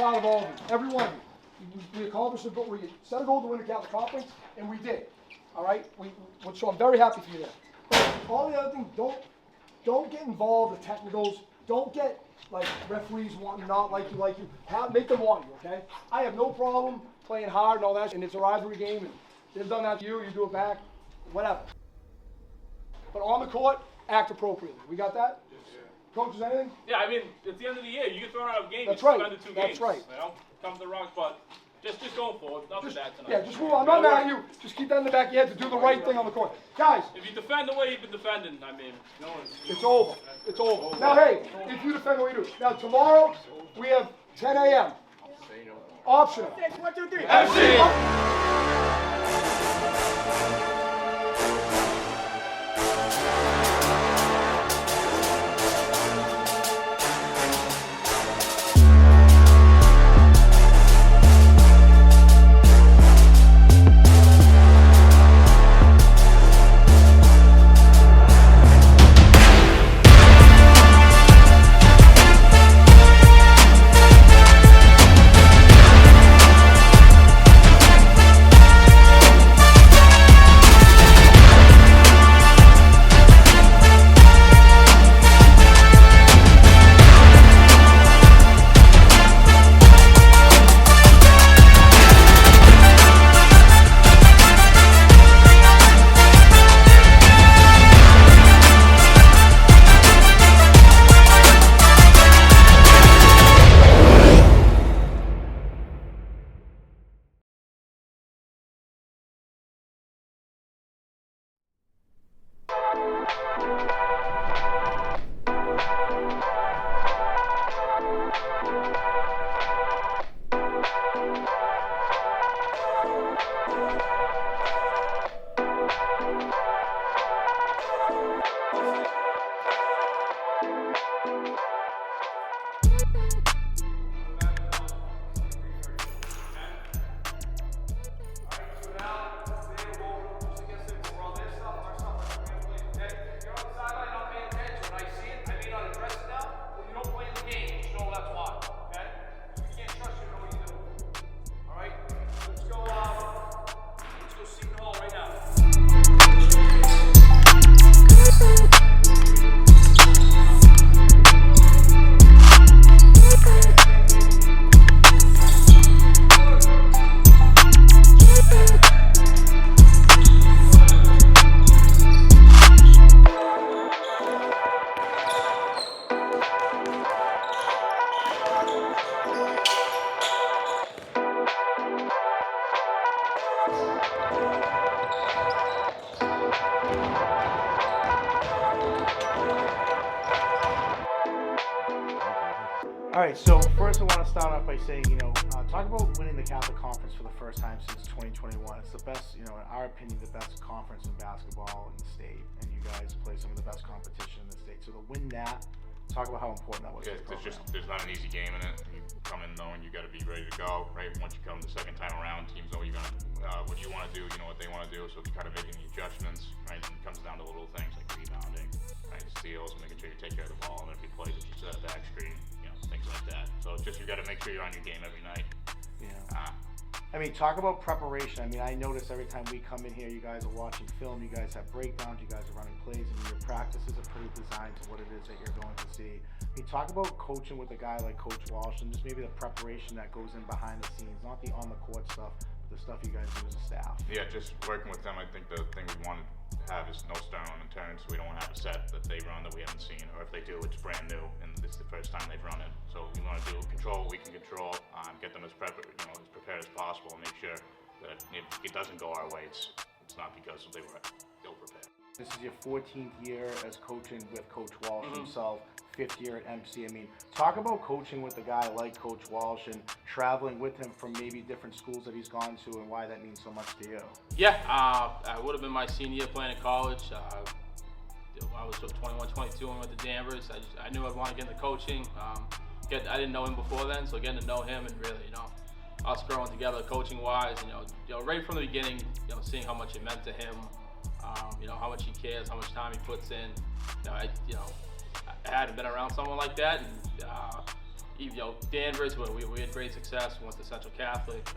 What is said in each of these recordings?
proud of all of you, every one of you. We accomplished it, but we set a goal to win the Catholic Conference, and we did. All right? So I'm very happy for you there. But all the other things, don't get involved in technicals. Don't get like referees wanting not like you. Make them want you, okay? I have no problem playing hard and all that, and it's a rivalry game, and they've done that to you, you do it back, whatever. But on the court, act appropriately. We got that? Coaches, anything? Yeah, I mean, at the end of the year, you get thrown out of games. That's right. Suspended 2 That's games. right. You know, comes the wrong spot. Just going forward. Nothing bad tonight. Yeah, just move on. I'm not mad at you. Just keep that in the back of your head to do the right thing on the court. Guys, If you defend the way you've been defending, I mean, it's over. It's over. Now, hey, if you defend the way you do. Now, tomorrow, we have 10 a.m. Optional. 1, 2, 3. FC! All right, so first I want to start off by saying, talk about winning the Catholic Conference for the first time since 2021. It's the best, in our opinion, the best conference in basketball in the state, and you guys play some of the best competition in the state. So to win that, talk about how important that was. Yeah, there's not an easy game in it. You come in knowing you got to be ready to go, right? Once you come the second time around, teams know what you want to do, you know what they want to do, so it's kind of making the adjustments, right? And it comes down to little things like rebounding, right? Steals, making sure you take care of the ball, and if you play that you set a back screen, things like that. So it's just you got to make sure you're on your game every night. Yeah. I mean, talk about preparation. I mean, I notice every time we come in here, you guys are watching film, you guys have breakdowns, you guys are running plays, and your practices are pretty designed to what it is that you're going to see. I mean, talk about coaching with a guy like Coach Walsh and just maybe the preparation that goes in behind the scenes, not the on-the-court stuff, but the stuff you guys do as a staff. Yeah, just working with them, I think the thing we want to have is no stone unturned, so we don't have a set that they run that we haven't seen, or if they do, it's brand new, and it's the first time they've run it. So we want to control what we can control, get them as prepared as possible, and make sure that it doesn't go our way. It's not because they were ill-prepared. This is your 14th year as coaching with Coach Walsh himself, 5th year at MC. I mean, talk about coaching with a guy like Coach Walsh and traveling with him from maybe different schools that he's gone to and why that means so much to you. Yeah, I would have been my senior year playing in college. I was 21, 22 and went to Danvers. I knew I'd want to get into coaching. I didn't know him before then, so getting to know him and really, us growing together coaching-wise, right from the beginning, seeing how much it meant to him, how much he cares, how much time he puts in. I hadn't been around someone like that, and Danvers, where we had great success. We went to Central Catholic.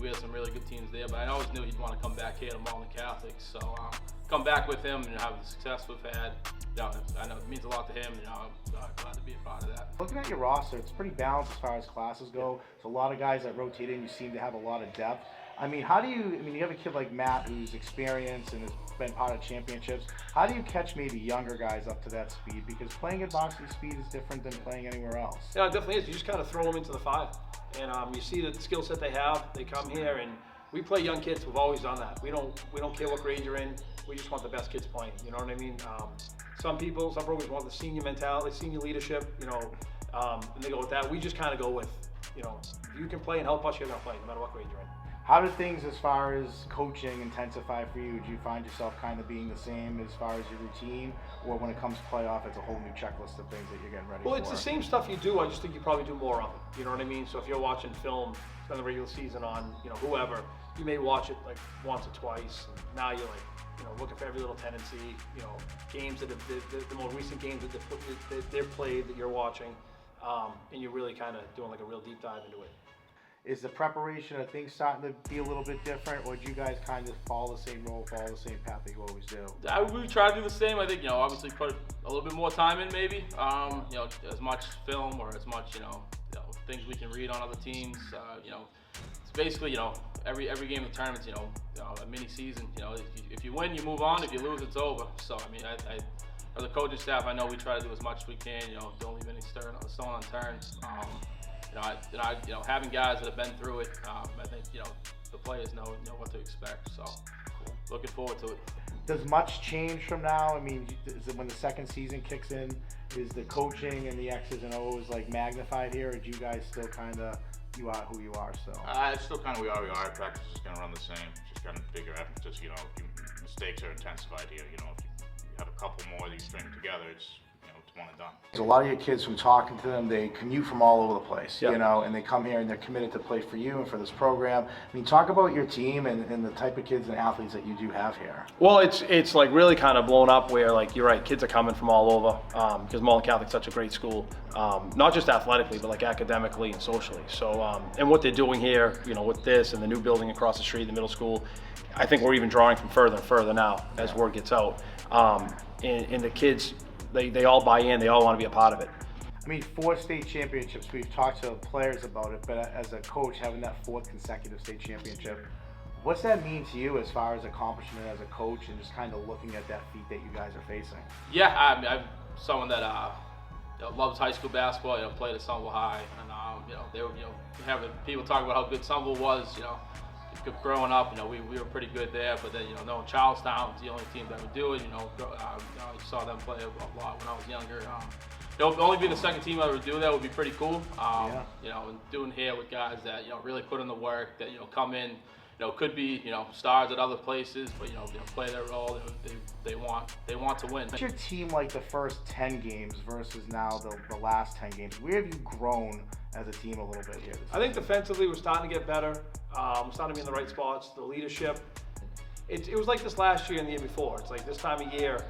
We had some really good teams there, but I always knew he'd want to come back here to Malden Catholic. So come back with him and have the success we've had. I know it means a lot to him. I'm glad to be a part of that. Looking at your roster, it's pretty balanced as far as classes go. So a lot of guys that rotate in, you seem to have a lot of depth. I mean, you have a kid like Matt who's experienced and has been part of championships. How do you catch maybe younger guys up to that speed? Because playing at varsity speed is different than playing anywhere else. Yeah, it definitely is. You just kind of throw them into the five. And you see the skill set they have. They come here, and we play young kids. We've always done that. We don't care what grade you're in. We just want the best kids playing. You know what I mean? Some programs want the senior mentality, senior leadership. And they go with that. We just kind of go with, if you can play and help us, you're gonna play, no matter what grade you're in. How do things as far as coaching intensify for you? Do you find yourself kind of being the same as far as your routine, or when it comes to playoff, it's a whole new checklist of things that you're getting ready for? Well, it's the same stuff you do. I just think you probably do more of it. You know what I mean? So if you're watching film in the regular season on, whoever, you may watch it like once or twice. And now you're like, looking for every little tendency. Games that the more recent games that they've played that you're watching, and you're really kind of doing like a real deep dive into it. Is the preparation of things starting to be a little bit different, or do you guys kind of follow the same role, follow the same path that you always do? We try to do the same. I think, obviously put a little bit more time in maybe. As much film or as much, things we can read on other teams. It's basically, every game of the tournament's, a mini season. If you win, you move on. If you lose, it's over. So, for the coaching staff, I know we try to do as much as we can. Don't leave any stone unturned. Having guys that have been through it, I think, the players know what to expect. So, looking forward to it. Does much change from now? I mean, is it when the second season kicks in, is the coaching and the X's and O's like magnified here, or do you guys still kind of, you are who you are still? It's still kind of we are. Practice is going to run the same. Just kind of bigger emphasis. Mistakes are intensified here. If you have a couple more that you string together, it's one and done. A lot of your kids, from talking to them, they commute from all over the place, Yeah. and they come here and they're committed to play for you and for this program. I mean, talk about your team and the type of kids and athletes that you do have here. Well, it's like really kind of blown up where, like, you're right, kids are coming from all over because Malden Catholic's such a great school, not just athletically, but like academically and socially. So, and what they're doing here, with this and the new building across the street, the middle school, I think we're even drawing from further and further now as word gets out. And the kids, they all buy in, they all want to be a part of it. I mean, 4 state championships, we've talked to players about it, but as a coach, having that 4th consecutive state championship, what's that mean to you as far as accomplishment as a coach and just kind of looking at that feat that you guys are facing? Yeah, I'm someone that loves high school basketball. Played at Somerville High, and they were having people talk about how good Somerville was. Growing up, we were pretty good there, but then knowing Charlestown was the only team that would do it. I saw them play a lot when I was younger. Only being the second team I would do that would be pretty cool. And doing here with guys that really put in the work, that come in, could be stars at other places, but play their role. They want to win. What's your team like the first 10 games versus now the last 10 games? Where have you grown as a team a little bit here? I think defensively we're starting to get better. We're starting to be in the right spots. The leadership. It was like this last year and the year before. It's like this time of year,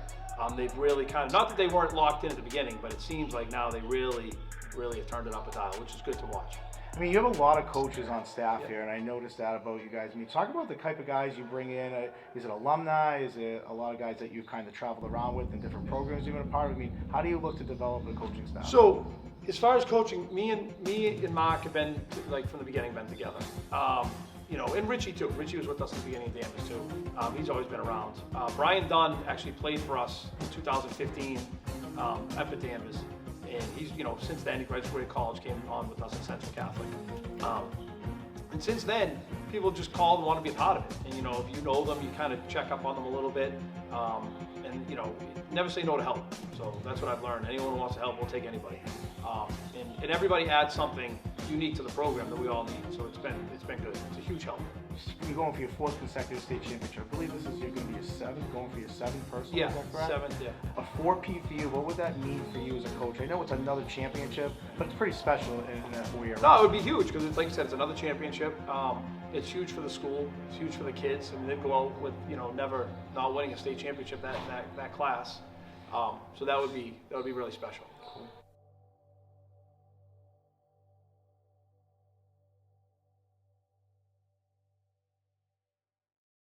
they've really kind of, not that they weren't locked in at the beginning, but it seems like now they really have turned it up a dial, which is good to watch. I mean, you have a lot of coaches on staff here, and I noticed that about you guys. I mean, talk about the type of guys you bring in. Is it alumni? Is it a lot of guys that you've kind of traveled around with in different programs you've been a part of? I mean, how do you look to develop a coaching staff? So, as far as coaching, me and Mark have been, like, from the beginning, been together. And Richie too. Richie was with us in the beginning of Danvers too. He's always been around. Brian Dunn actually played for us in 2015 up at Danvers. And he's, since then, he graduated college, came on with us at Central Catholic. And since then, people just called and want to be a part of it. And, if you know them, you kind of check up on them a little bit. And, never say no to help. So that's what I've learned. Anyone who wants to help, we'll take anybody. And everybody adds something unique to the program that we all need. So it's been good. It's a huge help. You're going for your 4th consecutive state championship. I believe you're going to be your 7th, going for your 7th personal. Yeah, is that correct? 7th, yeah. A 4P for you, what would that mean for you as a coach? I know it's another championship, but it's pretty special in that 4-year. No, it would be huge because it's like you said, it's another championship. It's huge for the school. It's huge for the kids. I mean, they go out with never not winning a state championship that class. So that would be really special. Cool.